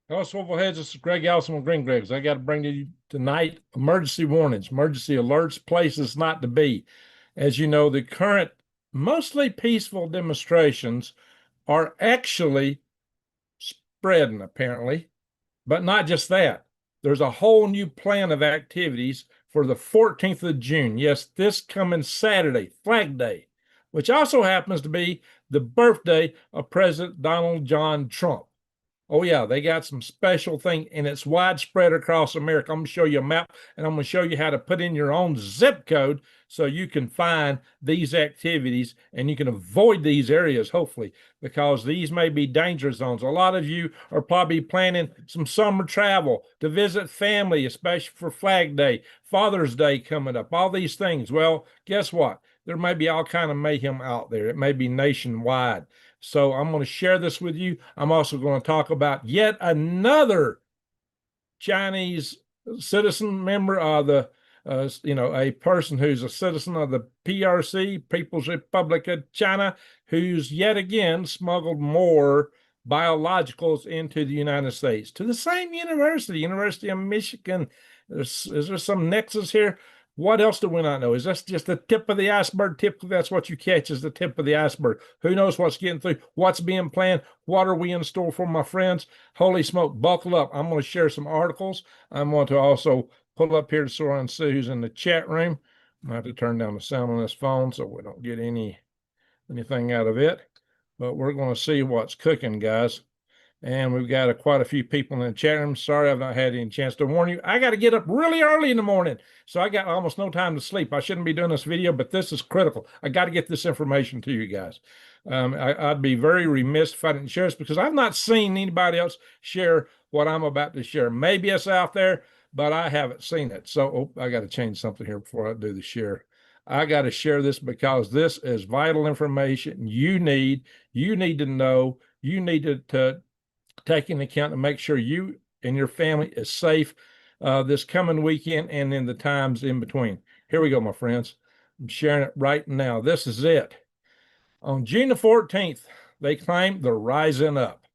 Hello, Swivelheads. This is Greg Allison with Green Gregs. I got to bring to you tonight emergency warnings, emergency alerts, places not to be. As you know, the current mostly peaceful demonstrations are actually spreading, apparently, but not just that. There's a whole new plan of activities for the 14th of June. Yes, this coming Saturday, Flag Day, which also happens to be the birthday of President Donald John Trump. Oh yeah, they got some special thing, and it's widespread across America. I'm gonna show you a map, and I'm gonna show you how to put in your own zip code so you can find these activities and you can avoid these areas, hopefully, because these may be danger zones. A lot of you are probably planning some summer travel to visit family, especially for Flag Day, Father's Day coming up, all these things. Well, guess what? There may be all kind of mayhem out there. It may be nationwide. So I'm going to share this with you. I'm also going to talk about yet another Chinese citizen member of the, a person who's a citizen of the PRC, People's Republic of China, who's yet again smuggled more biologicals into the United States to the same university, University of Michigan. Is there some nexus here? What else do we not know? Is this just the tip of the iceberg? Typically, that's what you catch is the tip of the iceberg. Who knows what's getting through? What's being planned? What are we in store for, my friends? Holy smoke, buckle up. I'm going to share some articles. I'm going to also pull up here to Sora and Sue, who's in the chat room. I have to turn down the sound on this phone so we don't get anything out of it. But we're going to see what's cooking, guys. And we've got quite a few people in the chat room. Sorry, I've not had any chance to warn you. I got to get up really early in the morning, so I got almost no time to sleep. I shouldn't be doing this video, but this is critical. I got to get this information to you guys. I'd be very remiss if I didn't share this because I've not seen anybody else share what I'm about to share. Maybe it's out there, but I haven't seen it. So I got to change something here before I do the share. I got to share this because this is vital information you need to know. You need to take into account to make sure you and your family is safe this coming weekend and in the times in between. Here we go, my friends. I'm sharing it right now. This is it. On June the 14th, they claim they're rising up.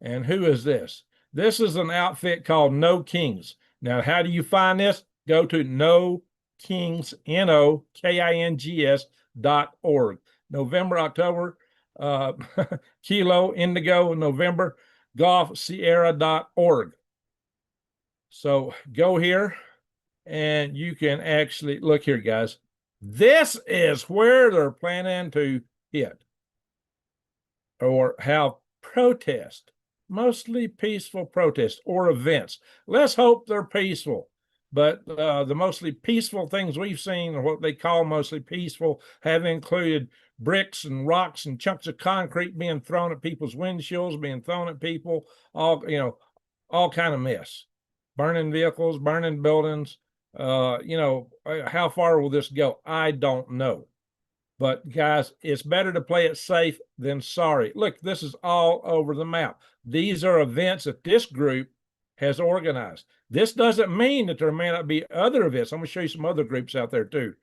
And who is this? This is an outfit called No Kings. Now, how do you find this? Go to No Kings, NOKINGS.org. November, October, Kilo, Indigo, November, golfsierra.org. So go here and you can actually look here, guys. This is where they're planning to hit or have protest, mostly peaceful protests or events. Let's hope they're peaceful. But the mostly peaceful things we've seen, or what they call mostly peaceful, have included bricks and rocks and chunks of concrete being thrown at people's windshields, being thrown at people, all kind of mess. Burning vehicles, burning buildings. How far will this go? I don't know. But guys, it's better to play it safe than sorry. Look, this is all over the map. These are events that this group has organized. This doesn't mean that there may not be other events. I'm going to show you some other groups out there too.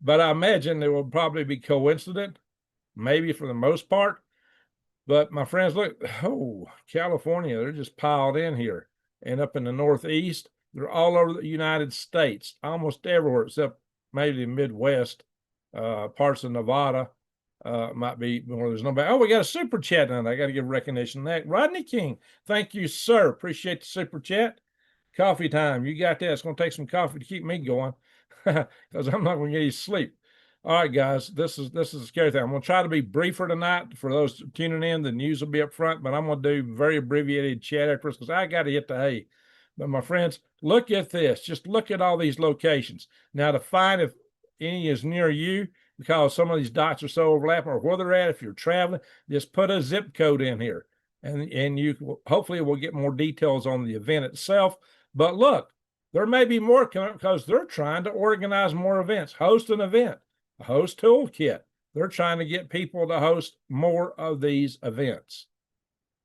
But I imagine they will probably be coincident, maybe for the most part. But my friends, look, California, they're just piled in here. And up in the Northeast, they're all over the United States, almost everywhere except maybe the Midwest, parts of Nevada. Might be where there's nobody. Oh, we got a super chat on. I got to give recognition to that. Rodney King, thank you, sir. Appreciate the super chat. Coffee time. You got that. It's going to take some coffee to keep me going because I'm not going to get any sleep. All right, guys, this is a scary thing. I'm going to try to be briefer tonight for those tuning in. The news will be up front, but I'm going to do very abbreviated chat after because I got to hit the hay. But my friends, look at this. Just look at all these locations. Now, to find if any is near you, because some of these dots are so overlapping, or where they're at, if you're traveling, just put a zip code in here. And you hopefully will get more details on the event itself. But look, there may be more coming because they're trying to organize more events, host an event, a host toolkit. They're trying to get people to host more of these events.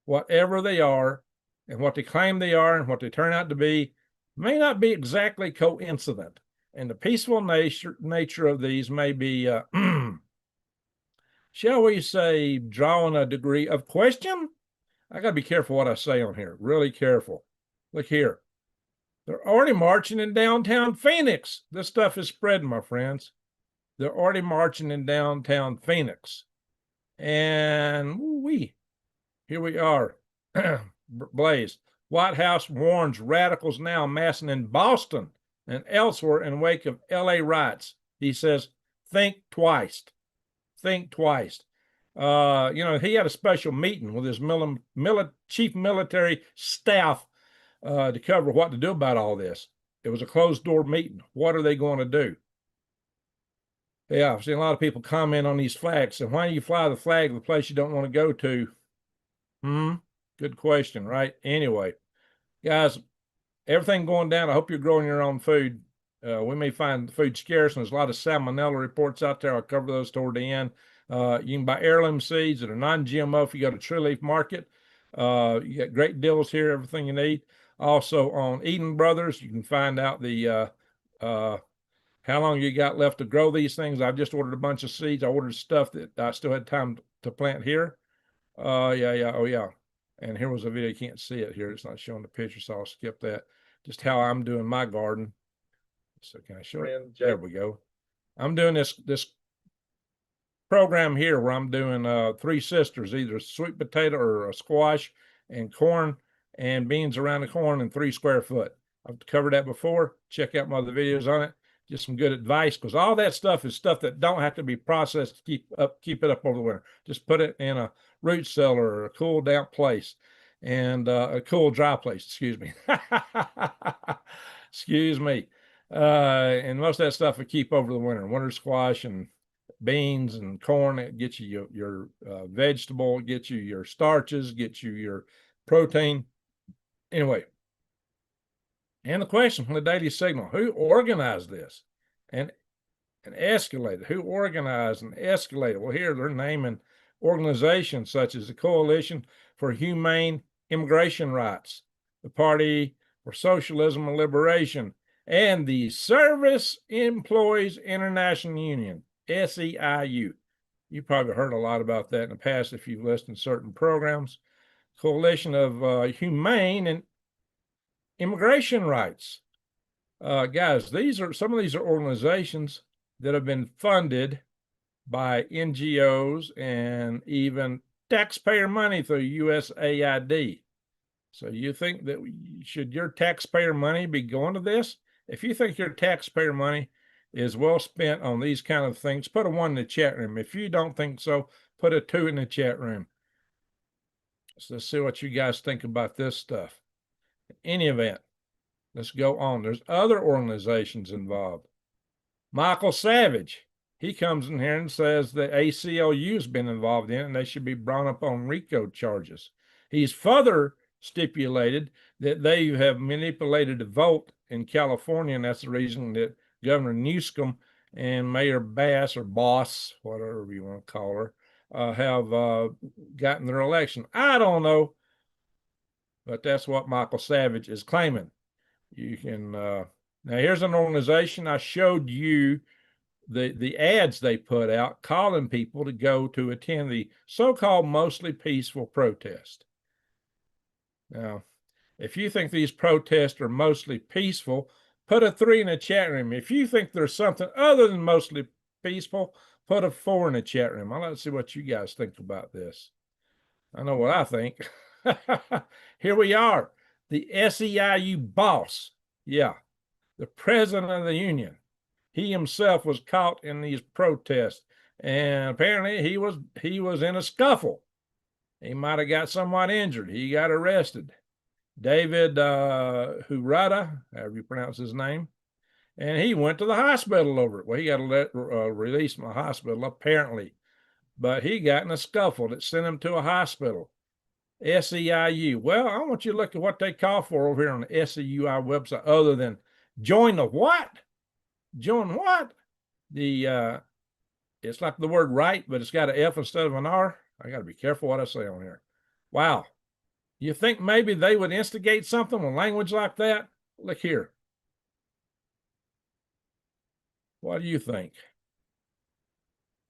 Whatever they are and what they claim they are and what they turn out to be may not be exactly coincident. And the peaceful nature of these may be, shall we say, drawing a degree of question. I got to be careful what I say on here. Really careful. Look here. They're already marching in downtown Phoenix. This stuff is spreading, my friends. They're already marching in downtown Phoenix. And here we are. Blaze. White House warns radicals now massing in Boston and elsewhere in wake of LA riots. He says, think twice. Think twice. He had a special meeting with his chief military staff to cover what to do about all this. It was a closed door meeting. What are they going to do? Yeah, I've seen a lot of people comment on these flags. So why do you fly the flag of the place you don't want to go to? Good question, right? Anyway, guys, everything going down. I hope you're growing your own food. We may find food scarce, and there's a lot of salmonella reports out there. I'll cover those toward the end. You can buy heirloom seeds that are non-GMO if you go to True Leaf Market. You got great deals here, everything you need. Also on Eden Brothers, you can find out the how long you got left to grow these things. I've just ordered a bunch of seeds. I ordered stuff that I still had time to plant here. Yeah. And here was a video. You can't see it here. It's not showing the picture, so I'll skip that. Just how I'm doing my garden. So can I show it? There we go. I'm doing this program here where I'm doing 3 sisters, either sweet potato or a squash and corn and beans around the corn in 3 square foot. I've covered that before. Check out my other videos on it. Just some good advice, because all that stuff is stuff that don't have to be processed to keep it up over the winter. Just put it in a root cellar or a cool, damp place, and a cool, dry place. Excuse me. Excuse me. And most of that stuff will keep over the winter. Winter squash and beans and corn. It gets you your vegetable, gets you your starches, gets you your protein. Anyway. And the question from the Daily Signal, who organized this and escalated? Who organized and escalated? Well, here they're naming organizations such as the Coalition for Humane Immigration Rights, the Party for Socialism and Liberation, and the Service Employees International Union, SEIU. You probably heard a lot about that in the past if you've listened to certain programs. Coalition of Humane and Immigration Rights. Guys, some of these are organizations that have been funded by NGOs and even taxpayer money through USAID. So you think that should your taxpayer money be going to this? If you think your taxpayer money is well spent on these kind of things, put a 1 in the chat room. If you don't think so, put a 2 in the chat room. So let's see what you guys think about this stuff. In any event, let's go on. There's other organizations involved. Michael Savage, he comes in here and says the ACLU has been involved in it and they should be brought up on RICO charges. He's further stipulated that they have manipulated the vote in California, and that's the reason that Governor Newsom and Mayor Bass, or Boss, whatever you want to call her, have gotten their election. I don't know, but that's what Michael Savage is claiming. You can now here's an organization. I showed you the ads they put out calling people to go to attend the so-called mostly peaceful protest. Now, if you think these protests are mostly peaceful, put a 3 in the chat room. If you think there's something other than mostly peaceful, put a 4 in the chat room. I'd like to see what you guys think about this. I know what I think. Here we are. The SEIU boss. Yeah, the president of the union. He himself was caught in these protests, and apparently he was in a scuffle. He might have got somewhat injured. He got arrested. David Hurata, however you pronounce his name, and he went to the hospital over it. Well, he got released from the hospital apparently, but he got in a scuffle that sent him to a hospital. SEIU. Well, I want you to look at what they call for over here on the SEIU website, other than join the what? Join what? It's like the word right, but it's got an F instead of an R. I got to be careful what I say on here. Wow. You think maybe they would instigate something with language like that? Look here. What do you think?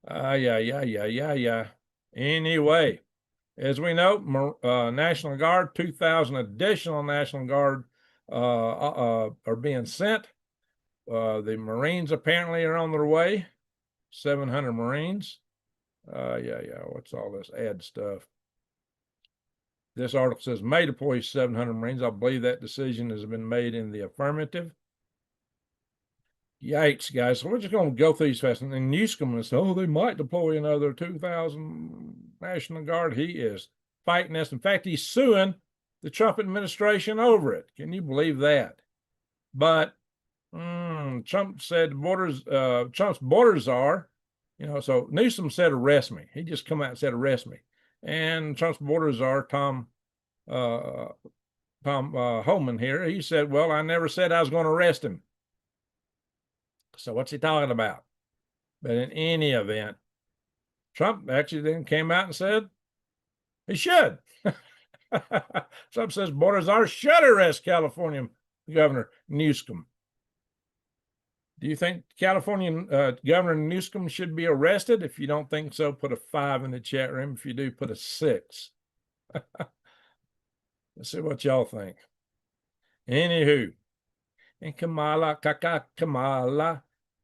Yeah. Anyway, As we know, National Guard, 2,000 additional National Guard are being sent. The Marines apparently are on their way, 700 Marines. Yeah. What's all this ad stuff? This article says may deploy 700 Marines. I believe that decision has been made in the affirmative. Yikes, guys. So we're just going to go through these fast. And Newcomb says, oh, they might deploy another 2,000 National Guard. He is fighting this. In fact, he's suing the Trump administration over it. Can you believe that? But Trump said Trump's border czar, so Newsom said arrest me. He just come out and said arrest me. And Trump's border czar, Tom Homan here, he said, well, I never said I was going to arrest him. So what's he talking about? But in any event, Trump actually then came out and said he should. Trump says border czar should arrest California Governor Newsom. Do you think California Governor Newsom should be arrested? If you don't think so, put a 5 in the chat room. If you do, put a 6. Let's see what y'all think. Anywho, and Kamala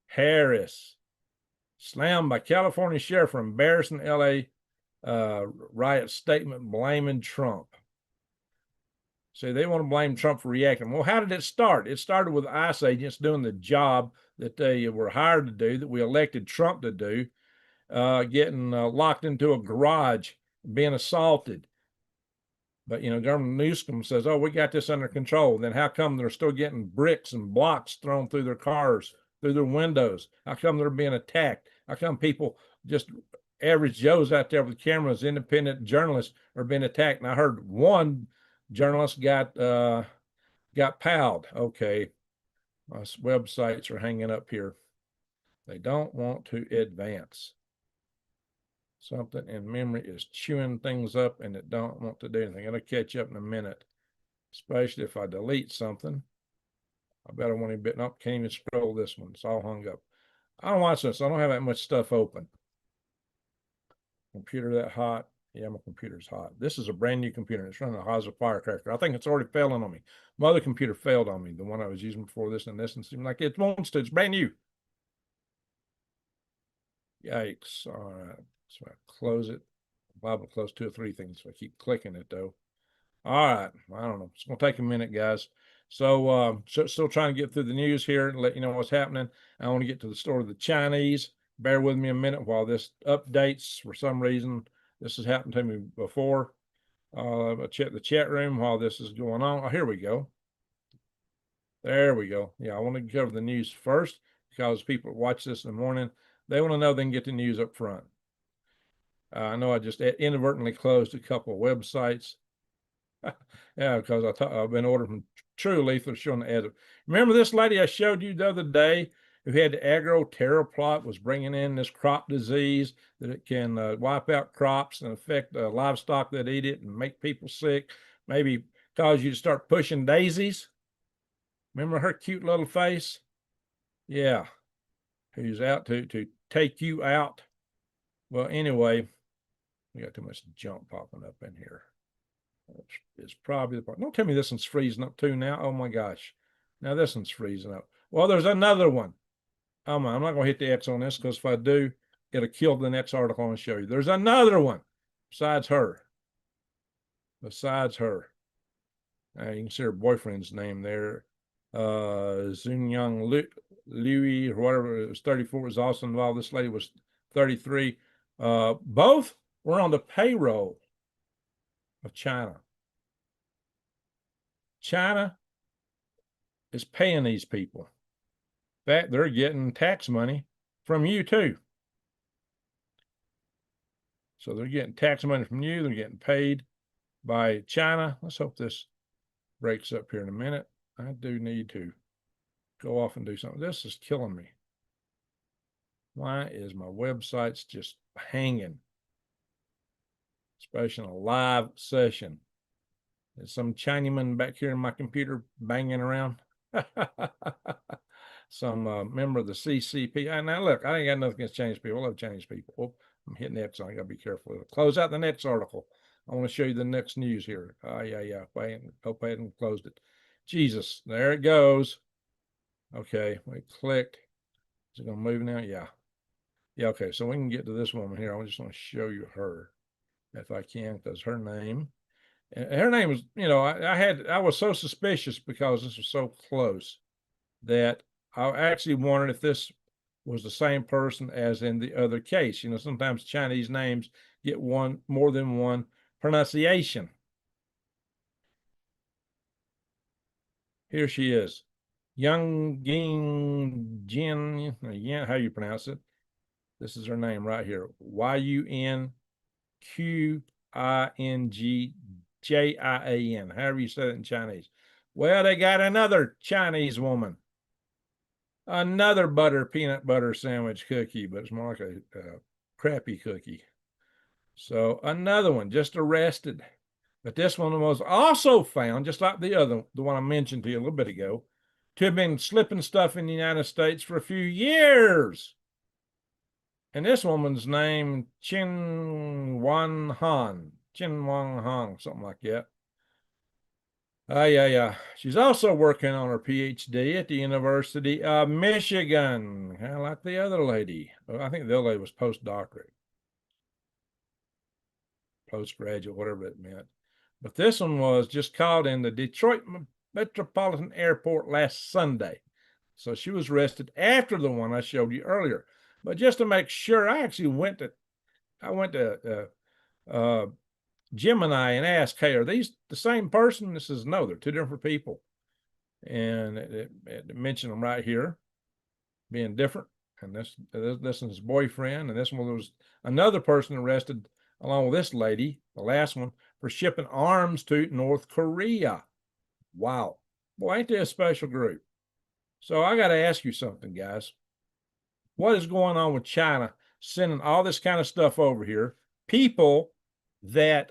Harris slammed by California sheriff for embarrassing LA riot statement blaming Trump. So they want to blame Trump for reacting. Well, how did it start? It started with ICE agents doing the job that they were hired to do, that we elected Trump to do, getting locked into a garage, being assaulted. But, Governor Newsom says, oh, we got this under control. Then how come they're still getting bricks and blocks thrown through their cars, through their windows? How come they're being attacked? How come people, just average Joes out there with cameras, independent journalists, are being attacked? And I heard one journalist got palled. Okay, my websites are hanging up here. They don't want to advance. Something in memory is chewing things up and it don't want to do anything. It'll catch up in a minute, especially if I delete something. I better want to bit. Nope, can't even scroll this one. It's all hung up. I don't watch this. I don't have that much stuff open. Computer that hot? Yeah, my computer's hot. This is a brand new computer. It's running a Hazel firecracker. I think it's already failing on me. My other computer failed on me. The one I was using before this, and it seemed like it wants to. It's brand new. Yikes. All right. So I close it. Bible close 2 or 3 things. So I keep clicking it though. All right. I don't know. It's going to take a minute, guys. So, still trying to get through the news here and let you know what's happening. I want to get to the story of the Chinese. Bear with me a minute while this updates. For some reason, this has happened to me before. I'll check the chat room while this is going on. Oh, here we go. There we go. Yeah, I want to cover the news first because people watch this in the morning. They want to know they can get the news up front. I know I just inadvertently closed a couple of websites. Yeah, because I've been ordering from True Leaf. They're showing the ads. Remember this lady I showed you the other day who had the agro terror plot, was bringing in this crop disease that it can wipe out crops and affect livestock that eat it and make people sick, maybe cause you to start pushing daisies. Remember her cute little face? Yeah, who's out to take you out. Well, anyway, we got too much junk popping up in here. It's probably the part. Don't tell me this one's freezing up too now. Oh my gosh. Now this one's freezing up. Well, there's another one. I'm not going to hit the X on this because if I do, it'll kill the next article I want to show you. There's another one besides her. Besides her. You can see her boyfriend's name there. Zunyang Liu or whatever. It was 34. Was also involved. This lady was 33. Both were on the payroll of China. China is paying these people. In fact, they're getting tax money from you too. So they're getting tax money from you. They're getting paid by China. Let's hope this breaks up here in a minute. I do need to go off and do something. This is killing me. Why is my website's just hanging? Especially in a live session. There's some Chinaman back here in my computer banging around. Some member of the CCP. Now look, I ain't got nothing against Chinese people. I love Chinese people. Oh, I'm hitting X. I got to be careful. Close out the next article. I want to show you the next news here. Yeah. Hope I hadn't closed it. Jesus, there it goes. Okay, we clicked. Is it going to move now? Yeah. Yeah, okay, so we can get to this woman here. I just want to show you her if I can, because her name was, I was so suspicious because this was so close that I actually wondered if this was the same person as in the other case. Sometimes Chinese names get more than one pronunciation. Here she is. Young Ging Jin, yeah, how you pronounce it? This is her name right here. YunQingJian. However you say it in Chinese. Well, they got another Chinese woman. Another peanut butter sandwich cookie, but it's more like a crappy cookie. So another one just arrested. But this one was also found, just like the one I mentioned to you a little bit ago, to have been slipping stuff in the United States for a few years. And this woman's name, Wang Han, something like that. Yeah. She's also working on her PhD at the University of Michigan, kind of like the other lady. I think the other lady was postgraduate, whatever it meant. But this one was just caught in the Detroit Metropolitan Airport last Sunday. So she was arrested after the one I showed you earlier. But just to make sure, I actually went to Gemini and asked, hey, are these the same person? This is no, they're two different people. And it mentioned them right here, being different. And this is his boyfriend. And this one was another person arrested along with this lady, the last one, for shipping arms to North Korea. Wow. Boy, ain't they a special group? So I got to ask you something, guys. What is going on with China sending all this kind of stuff over here? People that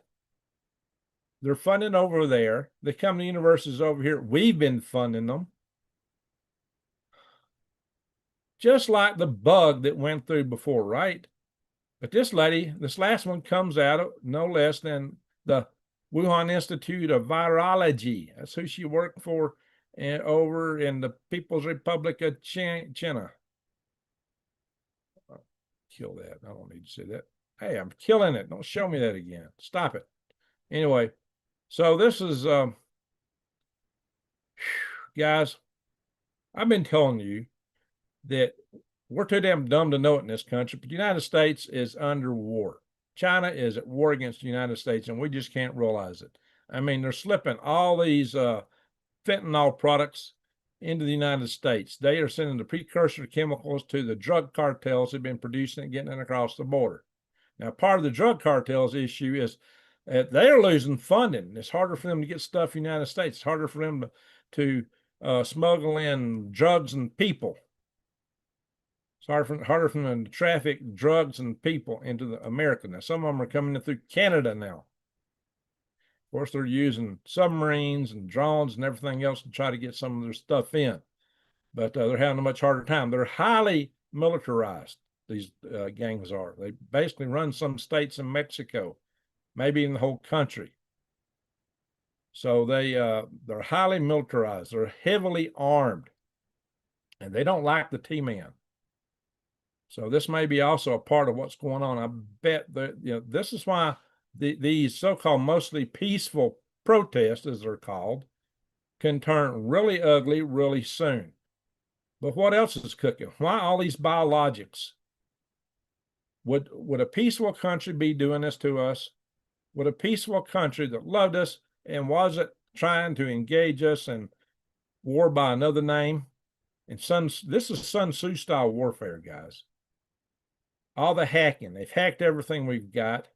they're funding over there, they come to universities over here. We've been funding them. Just like the bug that went through before, right? But this last one comes out of no less than the Wuhan Institute of Virology. That's who she worked for over in the People's Republic of China. Kill that. I don't need to say that. Hey, I'm killing it. Don't show me that again. Stop it. Anyway, so this is, guys, I've been telling you that we're too damn dumb to know it in this country, but the United States is under war. China is at war against the United States, and we just can't realize it. I mean, they're slipping all these fentanyl products into the United States. They are sending the precursor chemicals to the drug cartels who've been producing it, getting it across the border. Now, part of the drug cartels issue is that they're losing funding. It's harder for them to get stuff in the United States. It's harder for them to smuggle in drugs and people. It's harder for them to traffic drugs and people into America. Now, some of them are coming in through Canada now. Of course, they're using submarines and drones and everything else to try to get some of their stuff in. But they're having a much harder time. They're highly militarized, these gangs are. They basically run some states in Mexico, maybe in the whole country. So they're highly militarized. They're heavily armed. And they don't like the T-man. So this may be also a part of what's going on. I bet that this is why these so-called mostly peaceful protests, as they're called, can turn really ugly really soon. But what else is cooking? Why all these biologics? Would a peaceful country be doing this to us? Would a peaceful country that loved us and wasn't trying to engage us in war by another name? And this is Sun Tzu style warfare, guys. All the hacking, they've hacked everything we've got.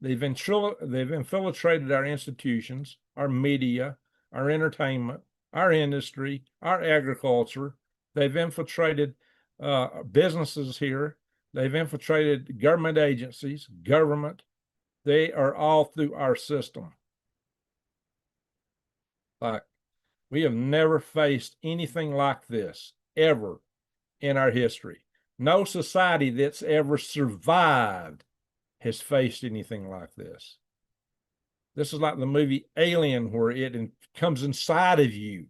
They've infiltrated our institutions, our media, our entertainment, our industry, our agriculture. They've infiltrated businesses here. They've infiltrated government agencies, government. They are all through our system. Like, we have never faced anything like this ever in our history. No society that's ever survived has faced anything like this. This is like the movie Alien, where it comes inside of you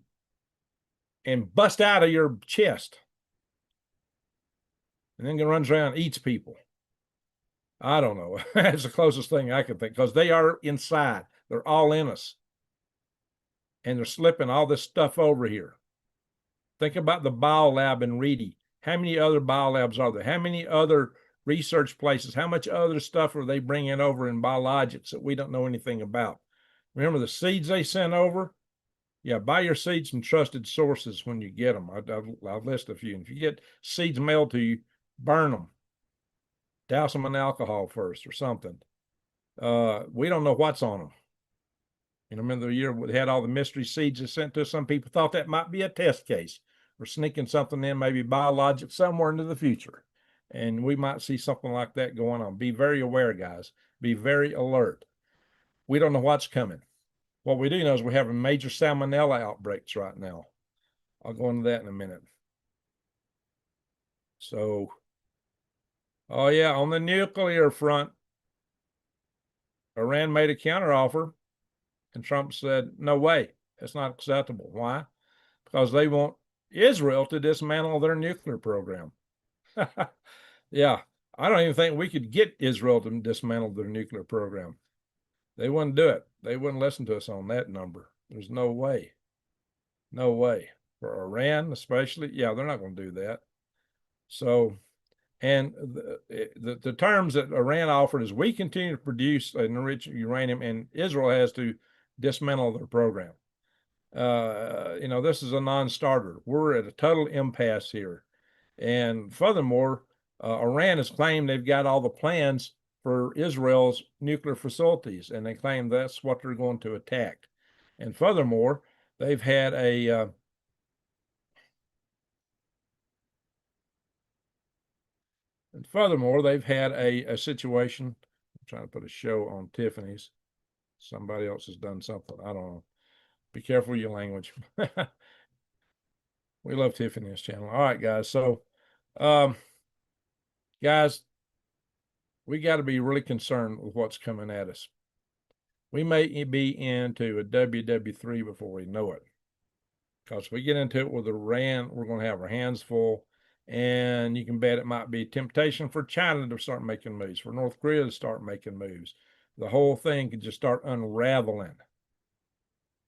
and busts out of your chest, and then it runs around and eats people. I don't know. That's the closest thing I can think, because they are inside. They're all in us. And they're slipping all this stuff over here. Think about the biolab in Reedy. How many other biolabs are there? How many other research places? How much other stuff are they bringing over in biologics that we don't know anything about? Remember the seeds they sent over? Yeah, buy your seeds from trusted sources when you get them. I'll list a few. And if you get seeds mailed to you, burn them. Douse them in alcohol first or something. We don't know what's on them. You know, remember the year we had all the mystery seeds they sent to us? Some people thought that might be a test case. We're sneaking something in, maybe biologic, somewhere into the future. And we might see something like that going on. Be very aware, guys. Be very alert. We don't know what's coming. What we do know is we're having major salmonella outbreaks right now. I'll go into that in a minute. So, oh yeah, on the nuclear front, Iran made a counteroffer, and Trump said, no way, it's not acceptable. Why? Because they want Israel to dismantle their nuclear program. Yeah, I don't even think we could get Israel to dismantle their nuclear program. They wouldn't do it. They wouldn't listen to us on that number. There's no way. No way. For Iran, especially, yeah, they're not going to do that. So, and the terms that Iran offered is we continue to produce and enrich uranium, and Israel has to dismantle their program. You know, this is a non-starter. We're at a total impasse here. And furthermore, Iran has claimed they've got all the plans for Israel's nuclear facilities, and they claim that's what they're going to attack. And furthermore, they've had a situation. I'm trying to put a show on Tiffany's. Somebody else has done something. I don't know. Be careful with your language. We love Tiffany's channel. All right, guys. So, guys, we got to be really concerned with what's coming at us. We may be into a WW3 before we know it. Because if we get into it with Iran, we're going to have our hands full. And you can bet it might be temptation for China to start making moves, for North Korea to start making moves. The whole thing could just start unraveling.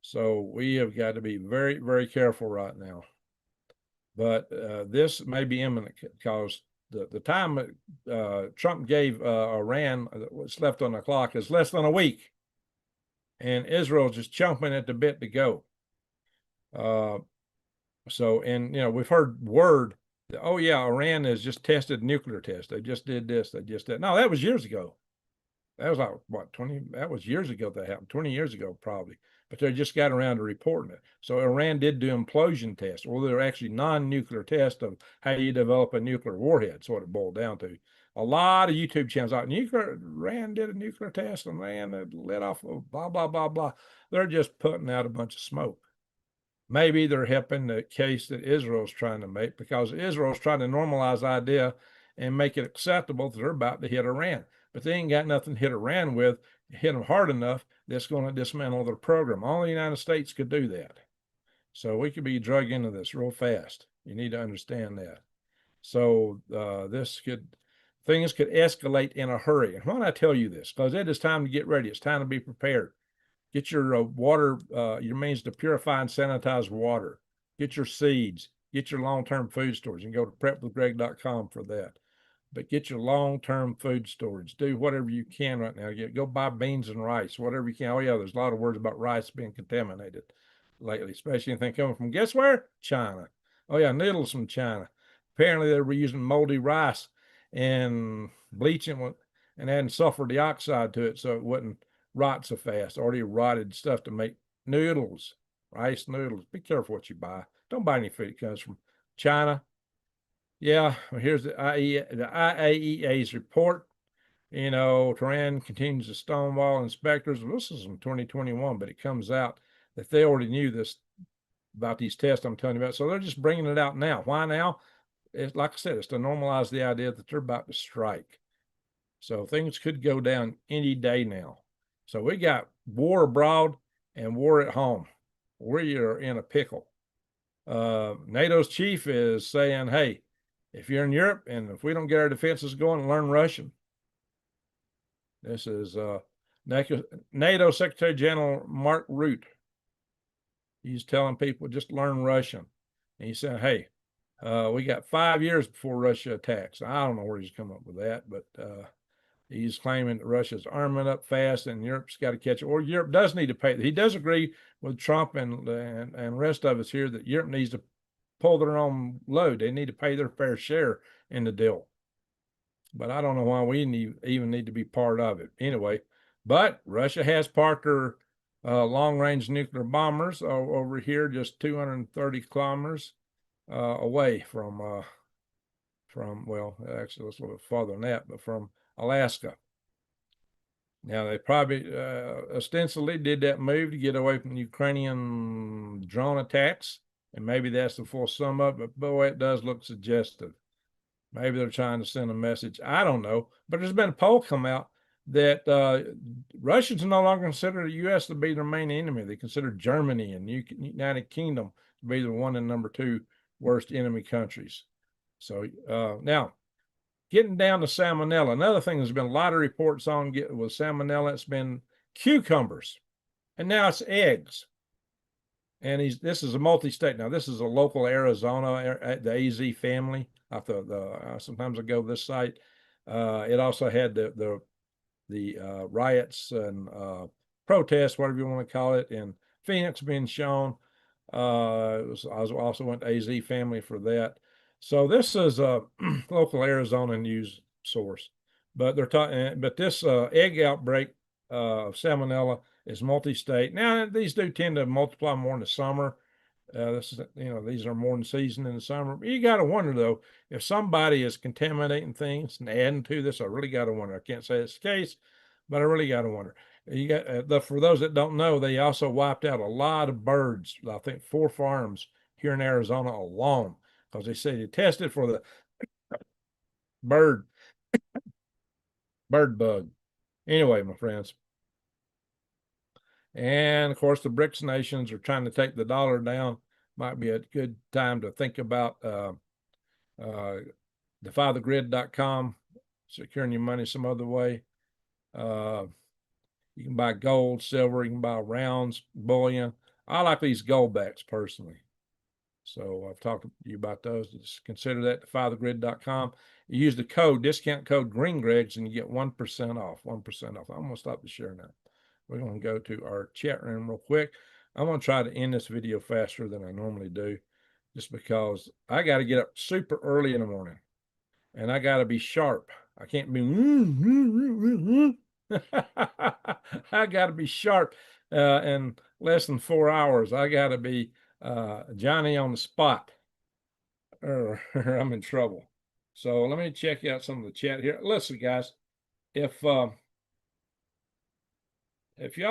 So we have got to be very, very careful right now. But this may be imminent, because the time Trump gave Iran, what's left on the clock, is less than a week. And Israel's just chomping at the bit to go. So, and, you know, we've heard word that, oh, yeah, Iran has just tested nuclear tests. They just did this. They just did. No, that was years ago. That was like, what, 20? That was years ago that happened, 20 years ago, probably. But they just got around to reporting it. So Iran did do implosion tests, or they're actually non-nuclear tests of how you develop a nuclear warhead. That's what it boiled down to. A lot of YouTube channels out, Iran did a nuclear test, and Iran let off blah, blah, blah, blah. They're just putting out a bunch of smoke. Maybe they're helping the case that Israel's trying to make, because Israel's trying to normalize the idea and make it acceptable that they're about to hit Iran. But they ain't got nothing to hit Iran with, hit them hard enough that's going to dismantle their program. Only the United States could do that. So we could be drug into this real fast. You need to understand that. So things could escalate in a hurry. And why do I tell you this? Because it is time to get ready. It's time to be prepared. Get your water, your means to purify and sanitize water. Get your seeds. Get your long-term food storage. You can go to prepwithgreg.com for that. But get your long-term food storage. Do whatever you can right now. Go buy beans and rice, whatever you can. Oh, yeah, there's a lot of words about rice being contaminated lately, especially anything coming from, guess where? China. Oh, yeah, noodles from China. Apparently, they were using moldy rice and bleaching and adding sulfur dioxide to it so it wouldn't rot so fast. Already rotted stuff to make noodles, rice noodles. Be careful what you buy. Don't buy any food that comes from China. Yeah, well, here's the IAEA's report. You know, Tehran continues to stonewall inspectors. Well, this is from 2021, but it comes out that they already knew this about these tests I'm telling you about. So they're just bringing it out now. Why now? It's, like I said, it's to normalize the idea that they're about to strike. So things could go down any day now. So we got war abroad and war at home. We are in a pickle. NATO's chief is saying, hey, if you're in Europe and if we don't get our defenses going, learn Russian. This is NATO Secretary General Mark Rutte. He's telling people just learn Russian. And he's saying, hey, we got 5 years before Russia attacks. I don't know where he's come up with that, but he's claiming that Russia's arming up fast and Europe's got to catch it. Or Europe does need to pay. He does agree with Trump and rest of us here that Europe needs to pull their own load. They need to pay their fair share in the deal. But I don't know why we even need to be part of it. Anyway, but Russia has parked their long-range nuclear bombers over here, just 230 kilometers away from, well, actually, it's a little bit farther than that, but from Alaska. Now, they probably ostensibly did that move to get away from Ukrainian drone attacks, and maybe that's the full sum up, but boy, it does look suggestive. Maybe they're trying to send a message. I don't know. But there's been a poll come out that Russians no longer consider the U.S. to be their main enemy. They consider Germany and United Kingdom to be the one and number two worst enemy countries. So now, getting down to salmonella. Another thing there's been a lot of reports on with salmonella. It's been cucumbers, and now it's eggs. And this is a multi-state. Now, this is a local Arizona, the AZ family. Sometimes I go to this site. It also had the riots and protests, whatever you want to call it, in Phoenix being shown. I also went to AZ family for that. So this is a local Arizona news source. But they're talking. But this egg outbreak of salmonella is multi-state. Now these do tend to multiply more in the summer. These are more in season in the summer. But you got to wonder though, if somebody is contaminating things and adding to this, I really got to wonder. I can't say it's the case, but I really got to wonder. You got for those that don't know, they also wiped out a lot of birds. I think 4 farms here in Arizona alone, because they say they tested for the bird bug. Anyway, my friends. And of course, the BRICS nations are trying to take the dollar down. Might be a good time to think about defythegrid.com, securing your money some other way. You can buy gold, silver, you can buy rounds, bullion. I like these gold backs personally. So I've talked to you about those. Just consider that, defythegrid.com. You use the discount code GreenGregs, and you get 1% off. 1% off. I'm going to stop the share now. We're going to go to our chat room real quick. I'm going to try to end this video faster than I normally do, just because I got to get up super early in the morning, and I got to be sharp. I can't be, I got to be sharp in less than 4 hours. I got to be Johnny on the spot, or I'm in trouble. So let me check out some of the chat here. Listen, guys, if y'all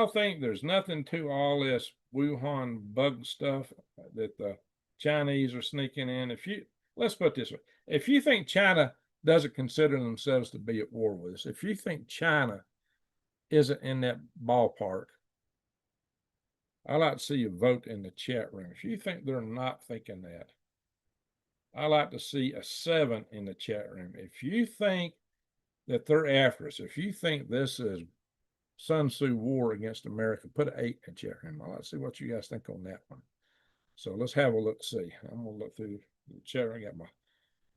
think there's nothing to all this Wuhan bug stuff that the Chinese are sneaking in, let's put it this way, if you think China doesn't consider themselves to be at war with us, if you think China isn't in that ballpark, I'd like to see you vote in the chat room. If you think they're not thinking that, I like to see a 7 in the chat room. If you think that they're after us, if you think this is Sun Tzu war against America, put an 8 in the chat room. I'd like to see what you guys think on that one. So let's have a look. See, I'm gonna look through the chat room.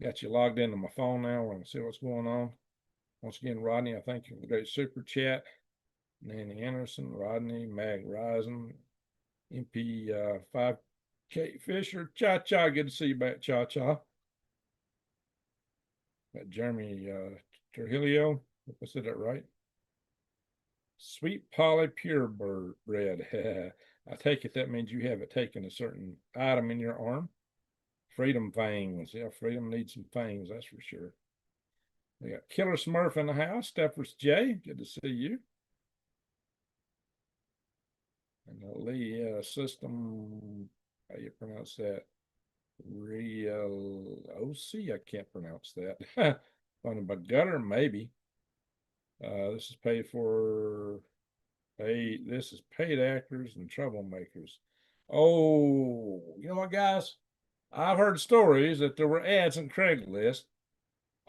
Got you logged into my phone now. We're gonna see what's going on. Once again, Rodney, I thank you for the great super chat. Nanny Anderson, Rodney, Mag Rising, MP 5K Fisher, Cha-Cha, good to see you back, Cha-Cha. Got Jeremy Trujillo, if I said that right. Sweet Polly Purebred. I take it that means you haven't taken a certain item in your arm. Freedom fangs. Yeah, freedom needs some fangs, that's for sure. We got Killer Smurf in the house. Steppers J, good to see you. And the Lee system, how you pronounce that? Real OC, I can't pronounce that. Funny, but gutter, maybe. This is paid for This is paid actors and troublemakers. Oh, you know what, guys? I've heard stories that there were ads on Craigslist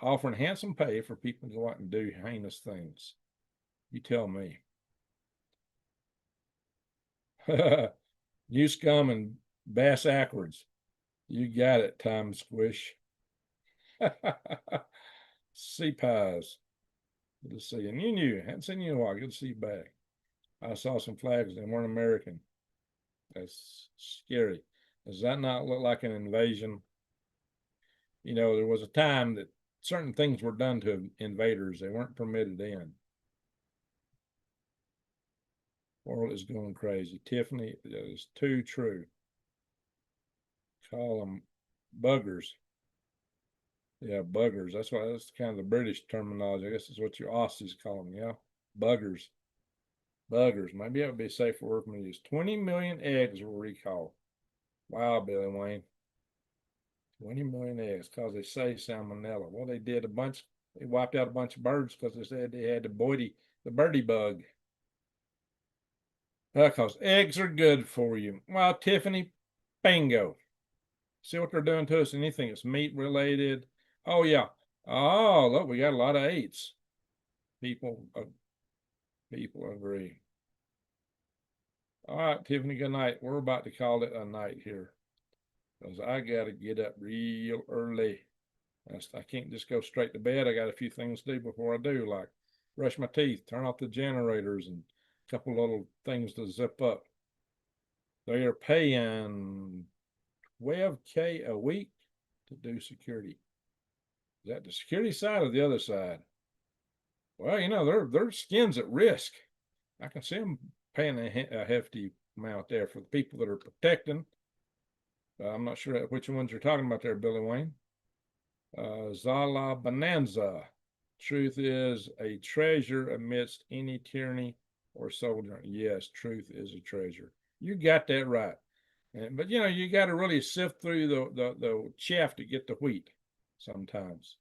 offering handsome pay for people to go out and do heinous things. You tell me. New scum and bass backwards. You got it, Tom Squish. Sea pies. Good to see you. And you knew. Hadn't seen you in a while. Good to see you back. I saw some flags. They weren't American. That's scary. Does that not look like an invasion? You know, there was a time that certain things were done to invaders. They weren't permitted in. World is going crazy. Tiffany, that is too true. Call them buggers. Yeah, buggers. That's kind of the British terminology. I guess that's what you Aussies call them. Yeah, buggers. Buggers. Maybe that would be a safer word for me to use. 20 million eggs were recalled. Wow, Billy Wayne. 20 million eggs because they say salmonella. Well, they did a bunch. They wiped out a bunch of birds because they said they had the birdie bug. Because eggs are good for you. Well, Tiffany, bingo. See what they're doing to us? Anything that's meat related. Oh, yeah. Oh, look, we got a lot of eights. People agree. All right, Tiffany, good night. We're about to call it a night here because I got to get up real early. I can't just go straight to bed. I got a few things to do before I do, like brush my teeth, turn off the generators, and a couple little things to zip up. They are paying $12K a week to do security. Is that the security side or the other side? Well, you know, their skin's at risk. I can see them paying a hefty amount there for the people that are protecting. I'm not sure which ones you're talking about there, Billy Wayne. Zala Bonanza. Truth is a treasure amidst any tyranny or soldier. Yes, truth is a treasure. You got that right. But you know, you got to really sift through the chaff to get the wheat sometimes.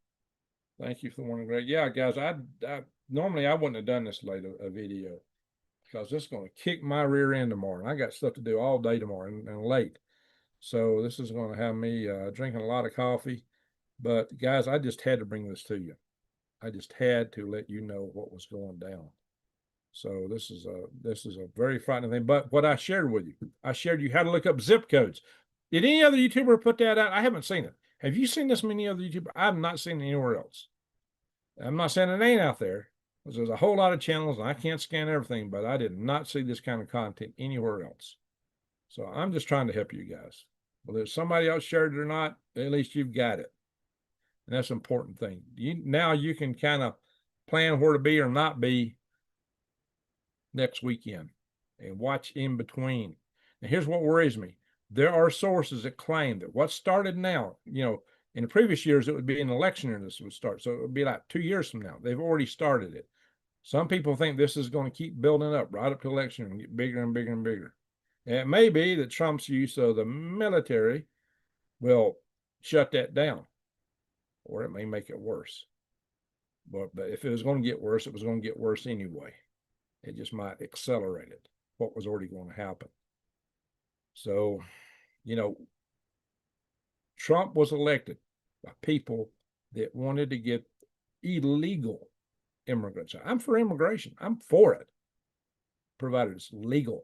Thank you for the warning, Greg. Yeah, guys, I normally I wouldn't have done this late a video because it's going to kick my rear end tomorrow. And I got stuff to do all day tomorrow and late. So this is going to have me drinking a lot of coffee. But guys, I just had to bring this to you. I just had to let you know what was going down. So this is a very frightening thing. But what I shared with you, I shared you how to look up zip codes. Did any other YouTuber put that out? I haven't seen it. Have you seen this many other YouTubers? I've not seen it anywhere else. I'm not saying it ain't out there, because there's a whole lot of channels and I can't scan everything, but I did not see this kind of content anywhere else. So I'm just trying to help you guys. Whether somebody else shared it or not, at least you've got it. And that's an important thing. Now you can kind of plan where to be or not be next weekend and watch in between. And here's what worries me. There are sources that claim that what started now, you know, in the previous years, it would be an election year this would start. So it would be like 2 years from now. They've already started it. Some people think this is going to keep building up right up to election and get bigger and bigger and bigger. And it may be that Trump's use of the military will shut that down, or it may make it worse. But if it was going to get worse, it was going to get worse anyway. It just might accelerate it, what was already going to happen. So, you know, Trump was elected by people that wanted to get illegal immigrants. I'm for immigration. I'm for it, provided it's legal.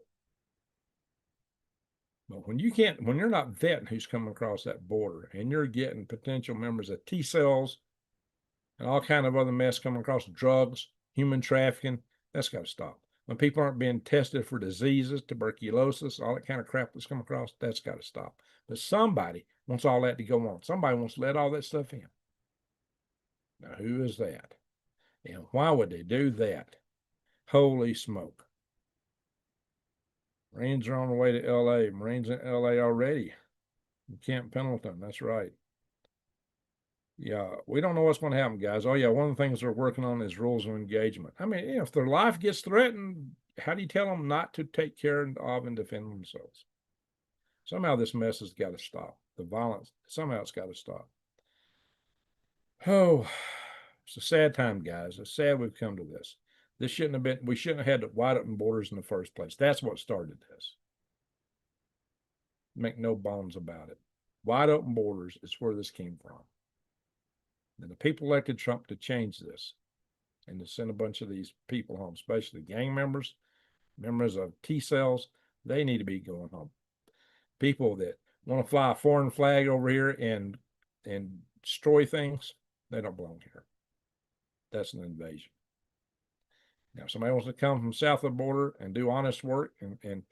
But when you're not vetting who's coming across that border and you're getting potential members of T cells and all kind of other mess coming across, drugs, human trafficking, that's got to stop. When people aren't being tested for diseases, tuberculosis, all that kind of crap that's come across, that's got to stop. But somebody wants all that to go on. Somebody wants to let all that stuff in. Now, who is that? And why would they do that? Holy smoke. Marines are on the way to LA. Marines in LA already. Camp Pendleton, that's right. Yeah, we don't know what's going to happen, guys. Oh, yeah, one of the things they're working on is rules of engagement. I mean, if their life gets threatened, how do you tell them not to take care of and defend themselves? Somehow this mess has got to stop. The violence, somehow it's got to stop. Oh, it's a sad time, guys. It's sad we've come to this. This shouldn't have been, we shouldn't have had the wide open borders in the first place. That's what started this. Make no bones about it. Wide open borders is where this came from. And the people elected Trump to change this and to send a bunch of these people home, especially gang members, members of T cells. They need to be going home. People that want to fly a foreign flag over here and destroy things, they don't belong here. That's an invasion. Now, if somebody wants to come from south of the border and do honest work and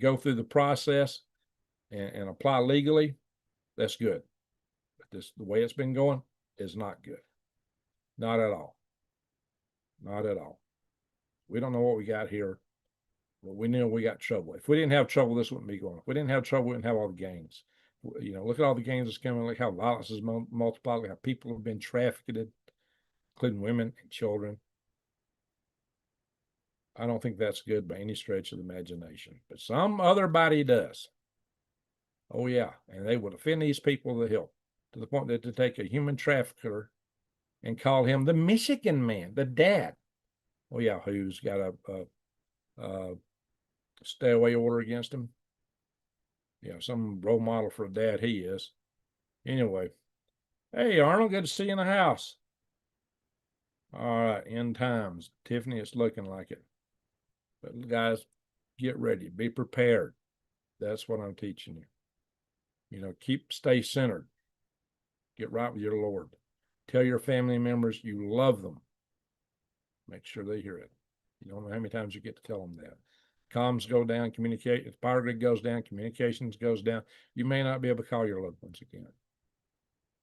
go through the process and apply legally, that's good. But the way it's been going is not good. Not at all. Not at all. We don't know what we got here, but we knew we got trouble. If we didn't have trouble, this wouldn't be going. If we didn't have trouble, we wouldn't have all the gangs. You know, look at all the gangs that's coming, look how violence is multiplied, look how people have been trafficked, including women and children. I don't think that's good by any stretch of the imagination, but some other body does. Oh, yeah. And they would offend these people to the hilt, to the point that they take a human trafficker and call him the Michigan man, the dad. Oh, yeah, who's got a stay away order against him. Yeah, some role model for a dad he is. Anyway, hey, Arnold, good to see you in the house. All right, end times. Tiffany, it's looking like it. But guys, get ready. Be prepared. That's what I'm teaching you. You know, stay centered. Get right with your Lord. Tell your family members you love them. Make sure they hear it. You don't know how many times you get to tell them that. Comms go down, communicate. If power grid goes down, communications goes down. You may not be able to call your loved ones again.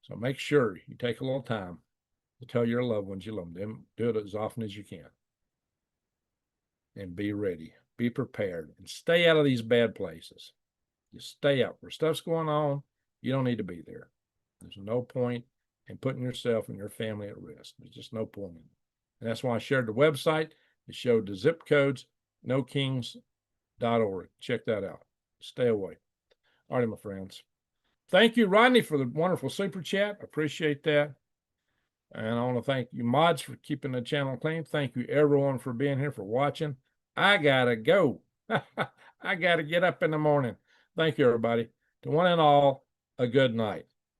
So make sure you take a little time to tell your loved ones you love them. Do it as often as you can. And be ready. Be prepared. And stay out of these bad places. Just stay out. Where stuff's going on, you don't need to be there. There's no point in putting yourself and your family at risk. There's just no point in it. And that's why I shared the website. It showed the zip codes, nokings.org. Check that out. Stay away. All right, my friends. Thank you, Rodney, for the wonderful super chat. Appreciate that. And I want to thank you, mods, for keeping the channel clean. Thank you, everyone, for being here, for watching. I got to go. I got to get up in the morning. Thank you, everybody. To one and all, a good night.